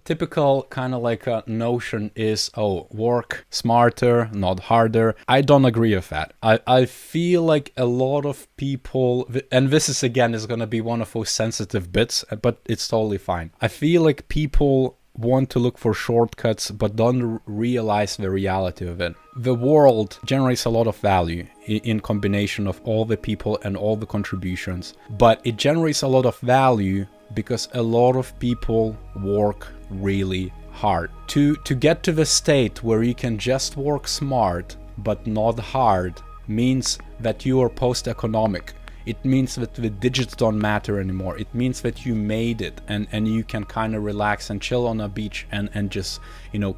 Typical kind of like a notion is, oh, work smarter, not harder. I don't agree with that. I feel like a lot of people, and this is again is going to be one of those sensitive bits, but it's totally fine. I feel like people want to look for shortcuts but don't realize the reality of it. The world generates a lot of value in combination of all the people and all the contributions, but it generates a lot of value because a lot of people work really hard. To get to the state where you can just work smart but not hard means that you are post-economic. It means that the digits don't matter anymore. It means that you made it and you can kind of relax and chill on a beach and just,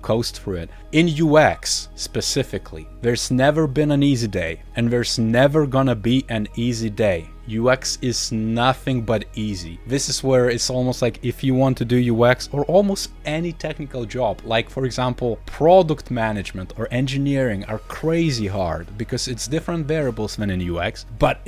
coast through it. In UX specifically, there's never been an easy day and there's never gonna be an easy day. UX is nothing but easy. This is where it's almost like if you want to do UX or almost any technical job, like for example, product management or engineering are crazy hard because it's different variables than in UX, but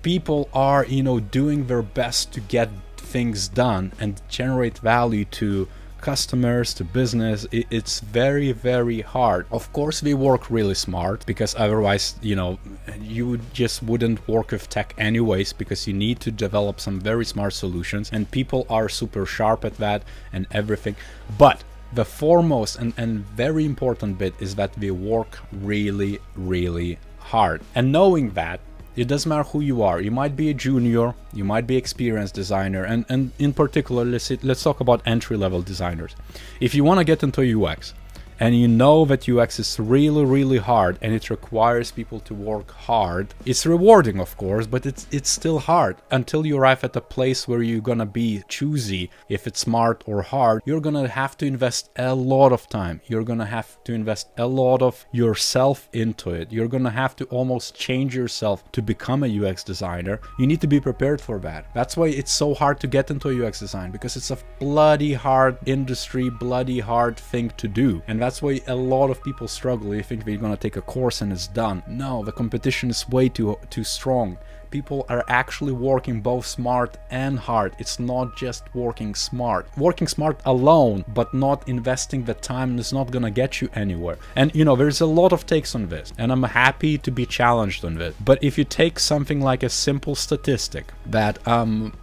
people are, doing their best to get things done and generate value to customers, to business. It's very, very hard. Of course we work really smart because otherwise you just wouldn't work with tech anyways, because you need to develop some very smart solutions and people are super sharp at that and everything. But the foremost and very important bit is that we work really, really hard. And knowing that, it doesn't matter who you are. You might be a junior, you might be experienced designer, and in particular, let's talk about entry-level designers. If you want to get into UX, and you know that UX is really, really hard and it requires people to work hard. It's rewarding, of course, but it's still hard. Until you arrive at a place where you're gonna be choosy if it's smart or hard, you're gonna have to invest a lot of time. You're gonna have to invest a lot of yourself into it. You're gonna have to almost change yourself to become a UX designer. You need to be prepared for that. That's why it's so hard to get into UX design, because it's a bloody hard industry, bloody hard thing to do. And that's why a lot of people struggle. You think they're gonna take a course and it's done. No, the competition is way too strong. People are actually working both smart and hard. It's not just working smart. Working smart alone, but not investing the time is not gonna get you anywhere. And there's a lot of takes on this, and I'm happy to be challenged on this. But if you take something like a simple statistic that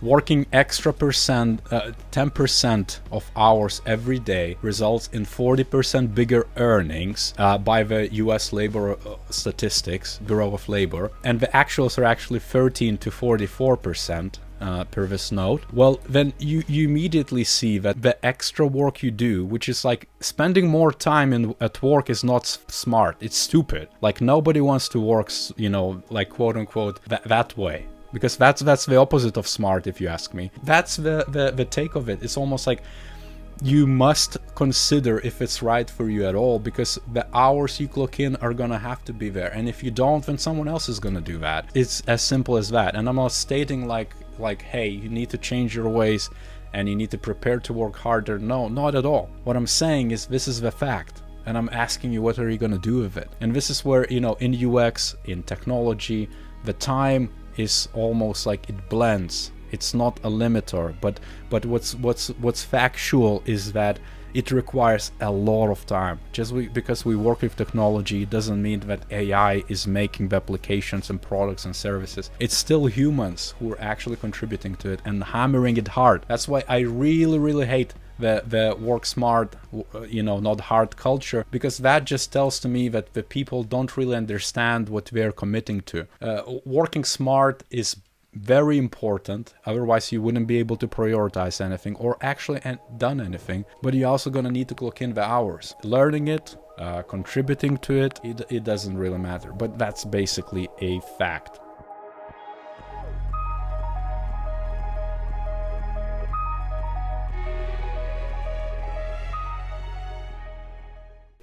working extra 10% of hours every day results in 40% bigger earnings by the US labor statistics, Bureau of Labor, and the actuals are actually 13 to 44% per this note, well, then you immediately see that the extra work you do, which is like spending more time at work, is not smart. It's stupid. Like nobody wants to work, like quote unquote that way. Because that's the opposite of smart, if you ask me. That's the take of it. It's almost like you must consider if it's right for you at all, because the hours you clock in are gonna have to be there, and if you don't, then someone else is gonna do that. It's as simple as that. And I'm not stating like hey, you need to change your ways and you need to prepare to work harder. No, not at all. What I'm saying is this is the fact, and I'm asking you, what are you gonna do with it? And this is where, in UX, in technology, the time is almost like it blends. It's not a limiter, but what's factual is that it requires a lot of time. Just because we work with technology doesn't mean that AI is making the applications and products and services. It's still humans who are actually contributing to it and hammering it hard. That's why I really, really hate the work smart, not hard culture, because that just tells to me that the people don't really understand what they're committing to. Working smart is very important, otherwise you wouldn't be able to prioritize anything or actually done anything. But you're also gonna need to clock in the hours. Learning it, contributing to it, it doesn't really matter, but that's basically a fact.